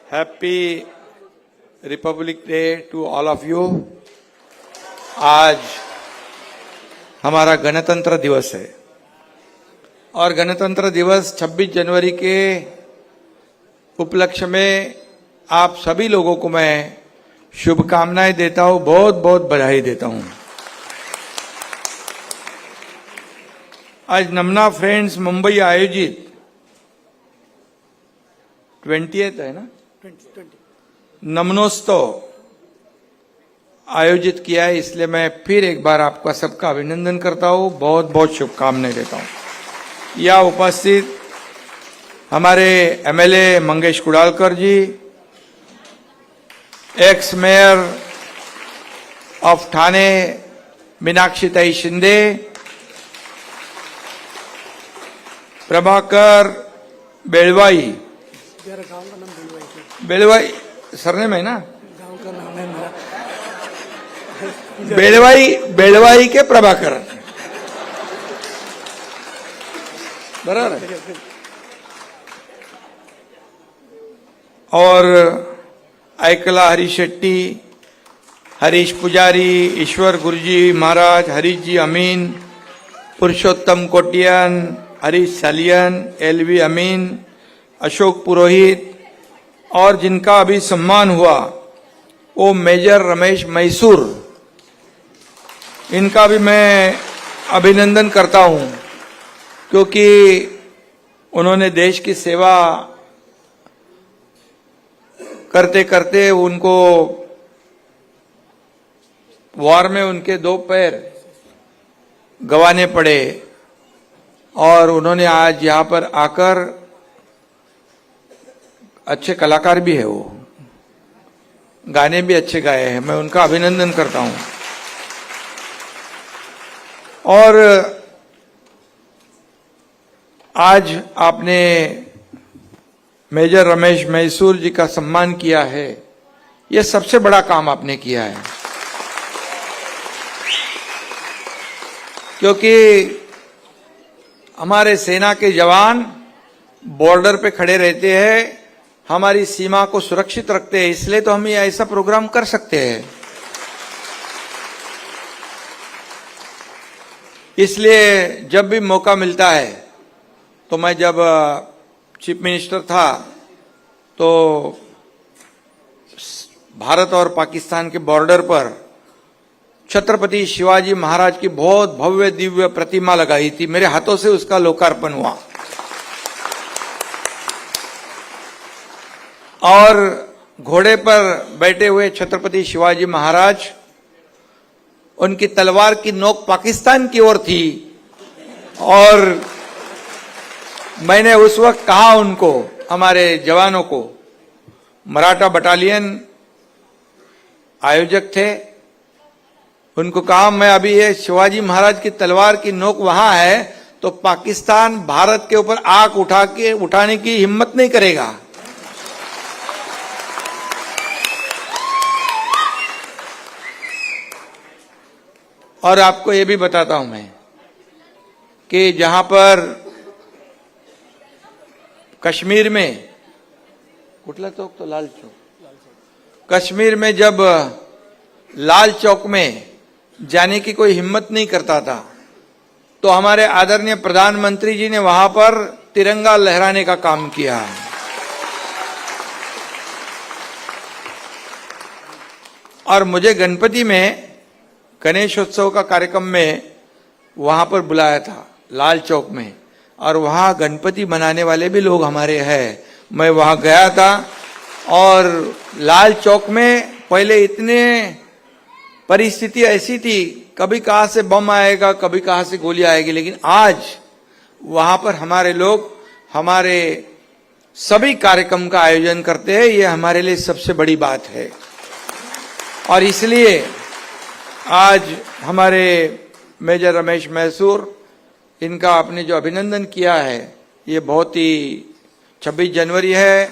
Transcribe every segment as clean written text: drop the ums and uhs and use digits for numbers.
Happy republic day to all of you. आज हमारा गणतंत्र दिवस है और गणतंत्र दिवस 26 जनवरी के उपलक्ष्य में आप सभी लोगों को मैं शुभकामनाएं देता हूं, बहुत बहुत बधाई देता हूं। आज नमना फ्रेंड्स मुंबई आयोजित 20th है ना, 20 नमनोत्सव आयोजित किया है, इसलिए मैं फिर एक बार आपका सबका अभिनंदन करता हूं, बहुत बहुत शुभकामनाएं देता हूं। यहाँ उपस्थित हमारे MLA Mangesh Kudalkar ji, ex mayor of Thane Meenakshitai Shinde, Prabhakar Belwai, गांव का नाम बेलवाई सरनेम है ना, गांव का नाम है मेरा बेलवाई के प्रभाकर, बराबर है। और ऐकला हरीश शेट्टी, हरीश पुजारी, ईश्वर गुरुजी महाराज, हरीश जी अमीन, पुरुषोत्तम कोटियन, हरीश सालियन, एलवी अमीन, अशोक पुरोहित और जिनका अभी सम्मान हुआ वो मेजर रमेश मैसूर, इनका भी मैं अभिनंदन करता हूं क्योंकि उन्होंने देश की सेवा करते करते उनको वॉर में उनके 2 पैर गंवाने पड़े और उन्होंने आज यहां पर आकर, अच्छे कलाकार भी है वो, गाने भी अच्छे गाए हैं, मैं उनका अभिनंदन करता हूं। और आज आपने मेजर रमेश मैसूर जी का सम्मान किया है, यह सबसे बड़ा काम आपने किया है क्योंकि हमारे सेना के जवान बॉर्डर पे खड़े रहते हैं, हमारी सीमा को सुरक्षित रखते हैं, इसलिए तो हम ये ऐसा प्रोग्राम कर सकते हैं। इसलिए जब भी मौका मिलता है, तो मैं जब चीफ मिनिस्टर था तो भारत और पाकिस्तान के बॉर्डर पर छत्रपति शिवाजी महाराज की बहुत भव्य दिव्य प्रतिमा लगाई थी, मेरे हाथों से उसका लोकार्पण हुआ और घोड़े पर बैठे हुए छत्रपति शिवाजी महाराज, उनकी तलवार की नोक पाकिस्तान की ओर थी और मैंने उस वक्त कहा उनको, हमारे जवानों को, मराठा बटालियन आयोजक थे, उनको कहा मैं अभी ये शिवाजी महाराज की तलवार की नोक वहां है तो पाकिस्तान भारत के ऊपर आंख उठाने की हिम्मत नहीं करेगा। और आपको ये भी बताता हूं मैं कि जहां पर कश्मीर में, कुटला चौक तो लाल चौक, कश्मीर में जब लाल चौक में जाने की कोई हिम्मत नहीं करता था तो हमारे आदरणीय प्रधानमंत्री जी ने वहां पर तिरंगा लहराने का काम किया। और मुझे गणपति में गणेशोत्सव का कार्यक्रम में वहां पर बुलाया था लाल चौक में, और वहां गणपति बनाने वाले भी लोग हमारे हैं। मैं वहां गया था और लाल चौक में पहले इतने परिस्थिति ऐसी थी, कभी कहां से बम आएगा, कभी कहां से गोली आएगी, लेकिन आज वहां पर हमारे लोग हमारे सभी कार्यक्रम का आयोजन करते हैं, ये हमारे लिए सबसे बड़ी बात है। और इसलिए आज हमारे मेजर रमेश मैसूर, इनका आपने जो अभिनंदन किया है, ये बहुत ही 26 जनवरी है,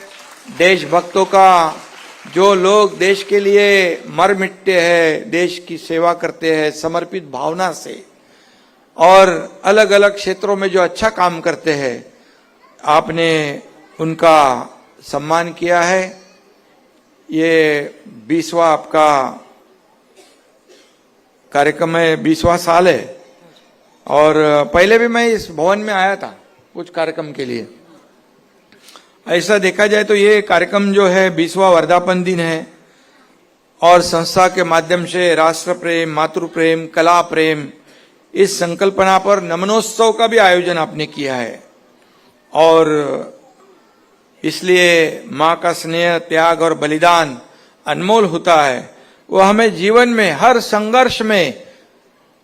देशभक्तों का, जो लोग देश के लिए मर मिटते हैं, देश की सेवा करते हैं समर्पित भावना से और अलग अलग क्षेत्रों में जो अच्छा काम करते हैं, आपने उनका सम्मान किया है। ये 20वां आपका कार्यक्रम है, 20वां साल है। और पहले भी मैं इस भवन में आया था कुछ कार्यक्रम के लिए। ऐसा देखा जाए तो ये कार्यक्रम जो है 20वां वर्धापन दिन है और संस्था के माध्यम से राष्ट्र प्रेम, मातृ प्रेम, कला प्रेम, इस संकल्पना पर नमनोत्सव का भी आयोजन आपने किया है। और इसलिए माँ का स्नेह, त्याग और बलिदान अनमोल होता है। वो हमें जीवन में हर संघर्ष में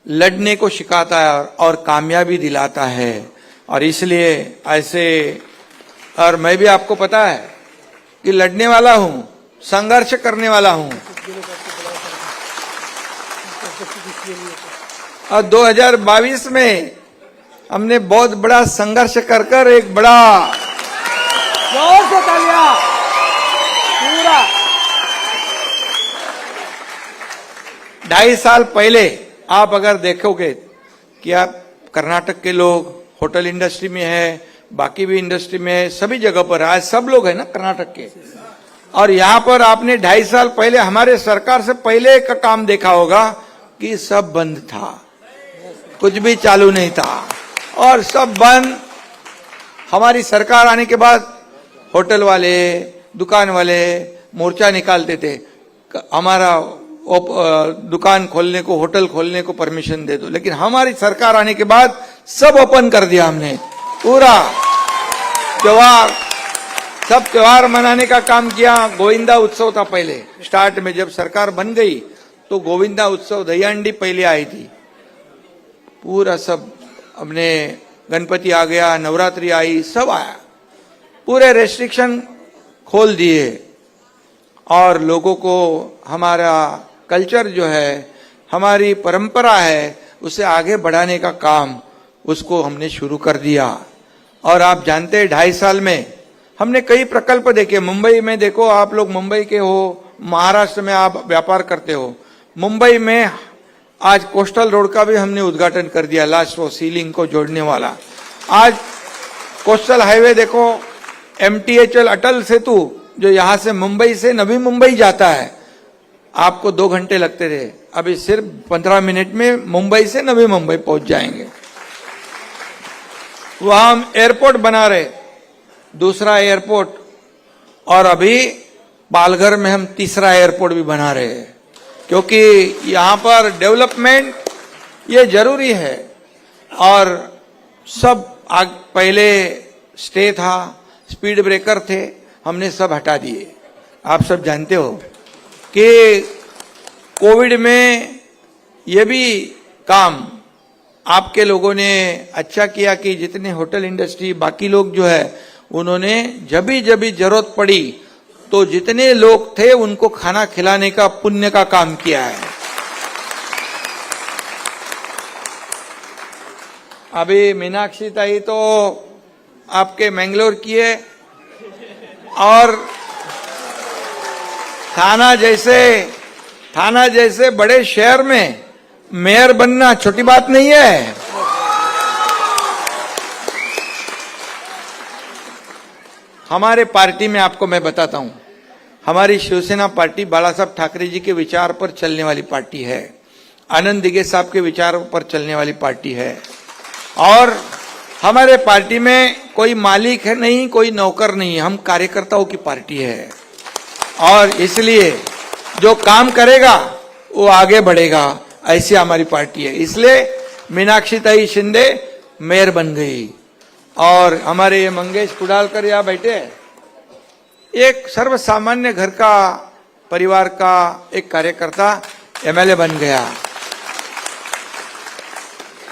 लड़ने को सिखाता है और कामयाबी दिलाता है। और इसलिए ऐसे, और मैं भी आपको पता है कि लड़ने वाला हूं, संघर्ष करने वाला हूं। और 2022 में हमने बहुत बड़ा संघर्ष कर कर एक बड़ा, जोर से तालियां पूरा 2.5 साल पहले आप अगर देखोगे कि आप कर्नाटक के लोग होटल इंडस्ट्री में है, बाकी भी इंडस्ट्री में है, सभी जगह पर आज सब लोग है ना कर्नाटक के। और यहाँ पर आपने 2.5 साल पहले हमारे सरकार से पहले का काम देखा होगा कि सब बंद था, कुछ भी चालू नहीं था और सब बंद। हमारी सरकार आने के बाद होटल वाले, दुकान वाले मोर्चा निकालते थे, हमारा दुकान खोलने को, होटल खोलने को परमिशन दे दो। लेकिन हमारी सरकार आने के बाद सब ओपन कर दिया हमने। पूरा त्योहार, सब त्योहार मनाने का काम किया। गोविंदा उत्सव था पहले स्टार्ट में, जब सरकार बन गई तो गोविंदा उत्सव, दहीहंडी पहले आई थी। पूरा सब हमने, गणपति आ गया, नवरात्रि आई, सब आया, पूरे रेस्ट्रिक्शन खोल दिए। और लोगों को हमारा कल्चर जो है, हमारी परंपरा है, उसे आगे बढ़ाने का काम उसको हमने शुरू कर दिया। और आप जानते हैं 2.5 साल में हमने कई प्रकल्प देखे। मुंबई में देखो, आप लोग मुंबई के हो, महाराष्ट्र में आप व्यापार करते हो। मुंबई में आज कोस्टल रोड का भी हमने उद्घाटन कर दिया, लास्ट वो सीलिंग को जोड़ने वाला। आज कोस्टल हाईवे देखो, MTHL अटल सेतु जो यहां से मुंबई से नवी मुंबई जाता है, आपको 2 घंटे लगते थे, अभी सिर्फ 15 मिनट में मुंबई से नवी मुंबई पहुंच जाएंगे। वहां हम एयरपोर्ट बना रहे, दूसरा एयरपोर्ट, और अभी पालघर में हम तीसरा एयरपोर्ट भी बना रहे हैं, क्योंकि यहां पर डेवलपमेंट ये जरूरी है। और सब पहले स्टे था, स्पीड ब्रेकर थे, हमने सब हटा दिए। आप सब जानते हो कि कोविड में ये भी काम आपके लोगों ने अच्छा किया कि जितने होटल इंडस्ट्री, बाकी लोग जो है, उन्होंने जब भी जरूरत पड़ी तो जितने लोग थे उनको खाना खिलाने का पुण्य का काम किया है। अभी मीनाक्षी ताई तो आपके मैंगलोर की है, और थाना जैसे बड़े शहर में मेयर बनना छोटी बात नहीं है। हमारे पार्टी में आपको मैं बताता हूं, हमारी शिवसेना पार्टी बाला साहब ठाकरे जी के विचार पर चलने वाली पार्टी है, आनंद दिगे साहब के विचारों पर चलने वाली पार्टी है। और हमारे पार्टी में कोई मालिक है नहीं, कोई नौकर नहीं है, हम कार्यकर्ताओं की पार्टी है। और इसलिए जो काम करेगा वो आगे बढ़ेगा, ऐसी हमारी पार्टी है। इसलिए मीनाक्षी ताई शिंदे मेयर बन गई, और हमारे ये मंगेश कुडालकर यहाँ बैठे, एक सर्वसामान्य घर का, परिवार का एक कार्यकर्ता MLA बन गया।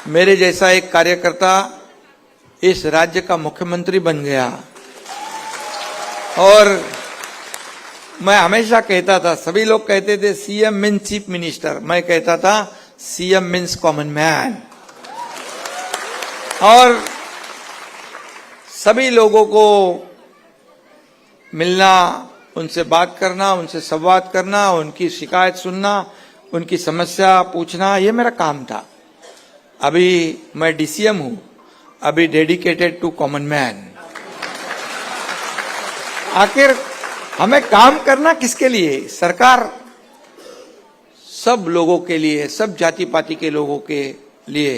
मेरे जैसा एक कार्यकर्ता इस राज्य का मुख्यमंत्री बन गया। और मैं हमेशा कहता था, सभी लोग कहते थे CM मीन्स चीफ मिनिस्टर, मैं कहता था CM मीन्स कॉमन मैन। और सभी लोगों को मिलना, उनसे बात करना, उनसे संवाद करना, उनकी शिकायत सुनना, उनकी समस्या पूछना, ये मेरा काम था। अभी मैं DCM हूं, अभी डेडिकेटेड टू कॉमन मैन। आखिर हमें काम करना किसके लिए? सरकार सब लोगों के लिए, सब जाति पाति के लोगों के लिए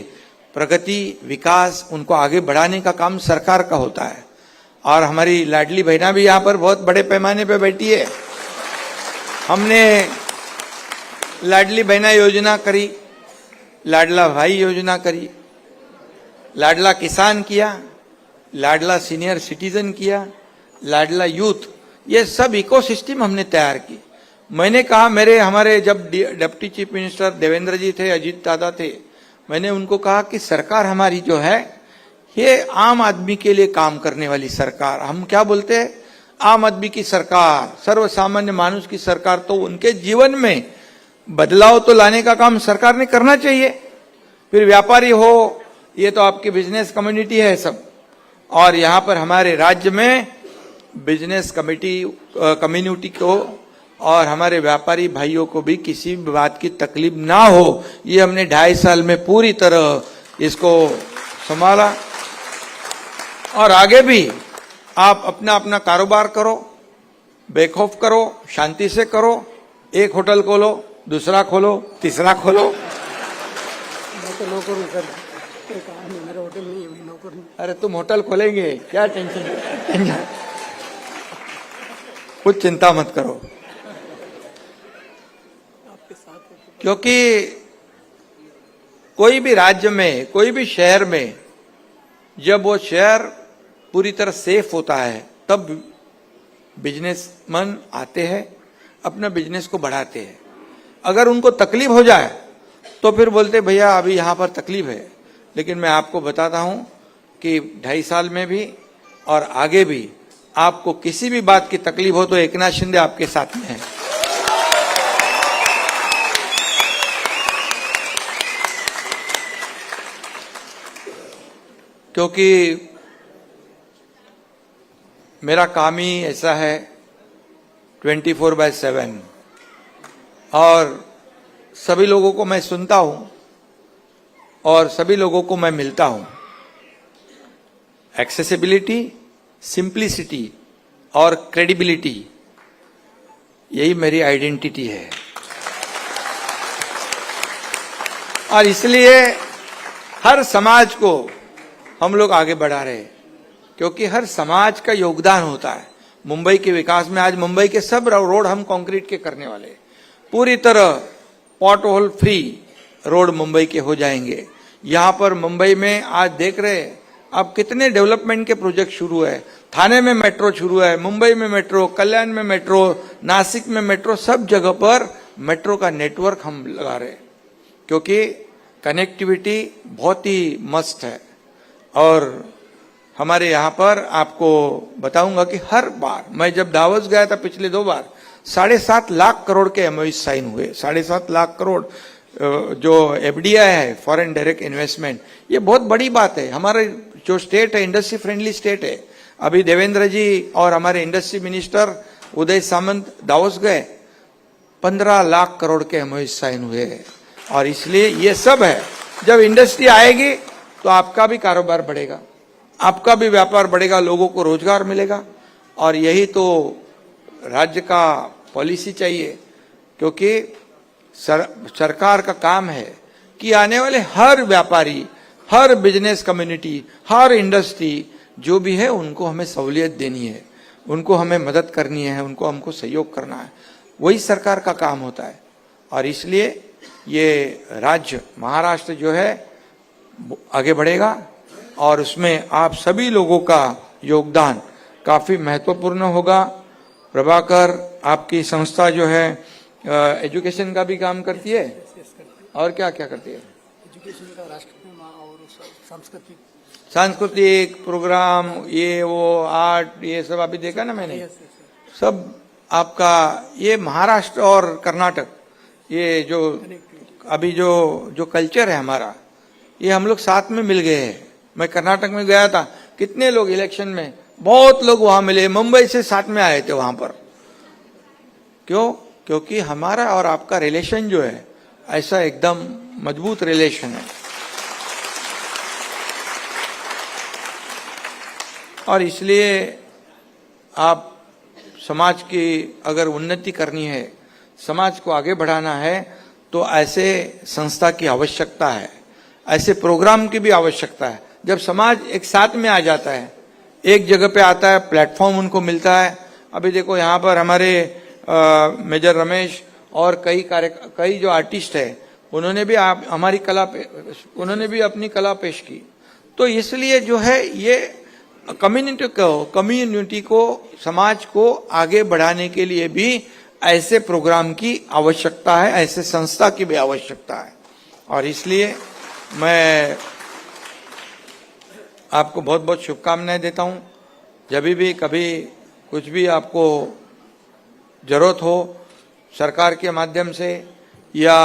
प्रगति, विकास, उनको आगे बढ़ाने का काम सरकार का होता है। और हमारी लाडली बहना भी यहां पर बहुत बड़े पैमाने पे बैठी है। हमने लाडली बहना योजना करी, लाडला भाई योजना करी, लाडला किसान किया, लाडला सीनियर सिटीजन किया, लाडला यूथ, ये सब इकोसिस्टम हमने तैयार की। मैंने कहा, हमारे जब डिप्टी चीफ मिनिस्टर देवेंद्र जी थे, अजीत दादा थे, मैंने उनको कहा कि सरकार हमारी जो है ये आम आदमी के लिए काम करने वाली सरकार, हम क्या बोलते हैं, आम आदमी की सरकार, सर्वसामान्य मानुष की सरकार, तो उनके जीवन में बदलाव तो लाने का काम सरकार ने करना चाहिए। फिर व्यापारी हो, ये तो आपकी बिजनेस कम्युनिटी है सब, और यहाँ पर हमारे राज्य में बिजनेस कम्युनिटी को और हमारे व्यापारी भाइयों को भी किसी भी बात की तकलीफ ना हो, ये हमने 2.5 साल में पूरी तरह इसको संभाला। और आगे भी आप अपना अपना कारोबार करो, बेखौफ करो, शांति से करो, एक होटल खोलो, दूसरा खोलो, तीसरा खोलो। मैं तो नौकर हूं सर, कोई काम नहीं, मेरा होटल नहीं है, मैं नौकर हूं। अरे तुम होटल खोलेंगे, क्या टेंशन, कुछ चिंता मत करो, क्योंकि कोई भी राज्य में, कोई भी शहर में जब वो शहर पूरी तरह सेफ होता है, तब बिजनेसमैन आते हैं, अपना बिजनेस को बढ़ाते हैं। अगर उनको तकलीफ हो जाए तो फिर बोलते भैया अभी यहां पर तकलीफ है। लेकिन मैं आपको बताता हूं कि 2.5 साल में भी और आगे भी आपको किसी भी बात की तकलीफ हो तो एकनाथ शिंदे आपके साथ में है। क्योंकि मेरा काम ही ऐसा है 24/7, और सभी लोगों को मैं सुनता हूं और सभी लोगों को मैं मिलता हूं। एक्सेसिबिलिटी, सिंप्लिसिटी और क्रेडिबिलिटी, यही मेरी आइडेंटिटी है। और इसलिए हर समाज को हम लोग आगे बढ़ा रहे हैं, क्योंकि हर समाज का योगदान होता है मुंबई के विकास में। आज मुंबई के सब रोड हम कंक्रीट के करने वाले हैं, पूरी तरह pothole free road Mumbai के हो जाएंगे। यहां पर मुंबई में आज देख रहे हैं अब कितने डेवलपमेंट के प्रोजेक्ट शुरू है। थाने में मेट्रो शुरू है, मुंबई में मेट्रो, कल्याण में मेट्रो, नासिक में मेट्रो, सब जगह पर मेट्रो का नेटवर्क हम लगा रहे हैं, क्योंकि कनेक्टिविटी बहुत ही मस्त है। और हमारे यहाँ पर आपको बताऊंगा कि हर बार, मैं जब दावोस गया था पिछले 2 बार, 7.5 लाख करोड़ के एमओयू साइन हुए। 7.5 लाख करोड़ जो एफडीआई है, फॉरेन डायरेक्ट इन्वेस्टमेंट, ये बहुत बड़ी बात है। हमारे जो स्टेट है इंडस्ट्री फ्रेंडली स्टेट है। अभी देवेंद्र जी और हमारे industry minister Uday Samant Davos गए, 15 लाख करोड़ के एमओयू साइन हुए। और इसलिए ये सब है, जब इंडस्ट्री आएगी तो आपका भी कारोबार बढ़ेगा, आपका भी व्यापार बढ़ेगा, लोगों को रोजगार मिलेगा। और यही तो राज्य का पॉलिसी चाहिए, क्योंकि सरकार का काम है कि आने वाले हर व्यापारी, हर बिजनेस कम्युनिटी, हर इंडस्ट्री जो भी है, उनको हमें सहूलियत देनी है, उनको हमें मदद करनी है, उनको हमको सहयोग करना है। वही सरकार का काम होता है। और इसलिए ये राज्य महाराष्ट्र जो है आगे बढ़ेगा, और उसमें आप सभी लोगों का योगदान काफी महत्वपूर्ण होगा। प्रभाकर, आपकी संस्था जो है एजुकेशन का भी काम करती है, और क्या क्या करती है? एजुकेशन का, राष्ट्र और सांस्कृतिक प्रोग्राम, ये वो आर्ट, ये सब अभी देखा ना मैंने, सब आपका ये महाराष्ट्र और कर्नाटक, ये जो अभी जो कल्चर है हमारा, ये हम लोग साथ में मिल गए हैं। मैं कर्नाटक में गया था, कितने लोग इलेक्शन में, बहुत लोग वहां मिले, मुंबई से साथ में आए थे वहां पर। क्यों? क्योंकि हमारा और आपका रिलेशन जो है ऐसा एकदम मजबूत रिलेशन है। और इसलिए आप समाज की अगर उन्नति करनी है, समाज को आगे बढ़ाना है, तो ऐसे संस्था की आवश्यकता है, ऐसे प्रोग्राम की भी आवश्यकता है। जब समाज एक साथ में आ जाता है, एक जगह पे आता है, प्लेटफॉर्म उनको मिलता है। अभी देखो यहाँ पर हमारे मेजर रमेश और कई जो आर्टिस्ट है, उन्होंने भी उन्होंने भी अपनी कला पेश की। तो इसलिए जो है ये कम्युनिटी को, समाज को आगे बढ़ाने के लिए भी ऐसे प्रोग्राम की आवश्यकता है, ऐसे संस्था की भी आवश्यकता है। और इसलिए मैं आपको बहुत बहुत शुभकामनाएं देता हूं। जब भी कभी कुछ भी आपको जरूरत हो, सरकार के माध्यम से या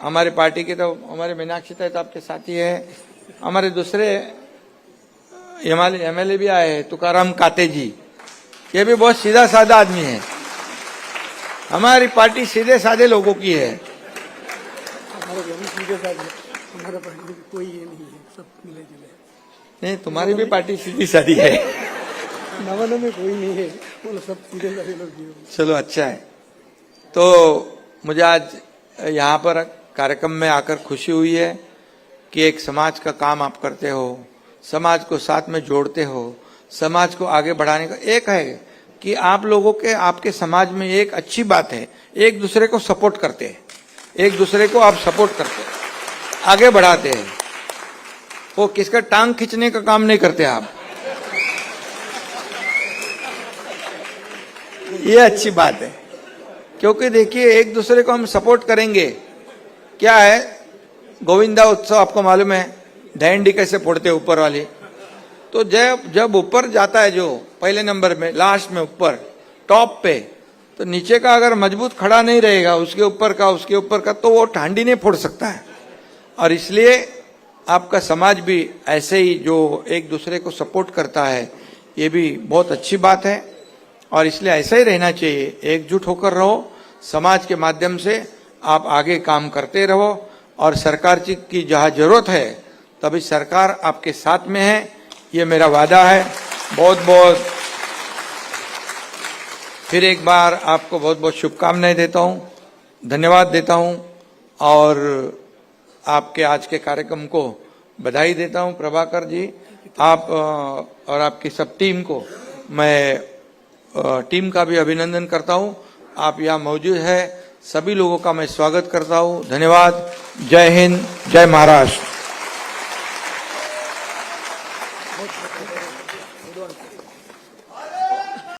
हमारे पार्टी के, तो हमारे मीनाक्षी तो आपके साथी है, हमारे दूसरे एमएलए भी आए हैं, तुकाराम काते जी, ये भी बहुत सीधा साधा आदमी है। हमारी पार्टी सीधे साधे लोगों की है। हमारे भी सीधे साधे, हमारा पार्टी में कोई ये नहीं है, सब मिले जुले। नहीं, तुम्हारी भी पार्टी सीधी साधी है। नवाना में कोई नहीं है, वो सब सीधे साधे लोग ही हैं। चलो अच्छा है। तो मुझे आज यहाँ पर कार्यक्रम में आकर खुशी हुई है कि एक समाज का काम आप करते हो, समाज को साथ में जोड़ते हो, समाज को आगे बढ़ाने का एक है कि आप लोगों के, आपके समाज में एक अच्छी बात है, एक दूसरे को सपोर्ट करते हैं, एक दूसरे को आप सपोर्ट करते हैं, आगे बढ़ाते हैं। वो किसका टांग खींचने का काम नहीं करते आप। ये अच्छी बात है, क्योंकि देखिए एक दूसरे को हम सपोर्ट करेंगे। क्या है, गोविंदा उत्सव आपको मालूम है, डंडी कैसे फोड़ते ऊपर वाली। तो जब ऊपर जाता है, जो पहले नंबर में, लास्ट में, ऊपर टॉप पे, तो नीचे का अगर मजबूत खड़ा नहीं रहेगा, उसके ऊपर का, तो वो डांडी नहीं फोड़ सकता है। और इसलिए आपका समाज भी ऐसे ही जो एक दूसरे को सपोर्ट करता है, ये भी बहुत अच्छी बात है। और इसलिए ऐसा ही रहना चाहिए, एकजुट होकर रहो, समाज के माध्यम से आप आगे काम करते रहो। और सरकार की जहां जरूरत है, तभी सरकार आपके साथ में है, ये मेरा वादा है। बहुत बहुत फिर एक बार आपको बहुत बहुत शुभकामनाएं देता हूं, धन्यवाद देता हूं, और आपके आज के कार्यक्रम को बधाई देता हूं। प्रभाकर जी, आप और आपकी सब टीम को मैं टीम का भी अभिनंदन करता हूं। आप यहाँ मौजूद है, सभी लोगों का मैं स्वागत करता हूं। धन्यवाद। जय हिंद, जय महाराष्ट्र।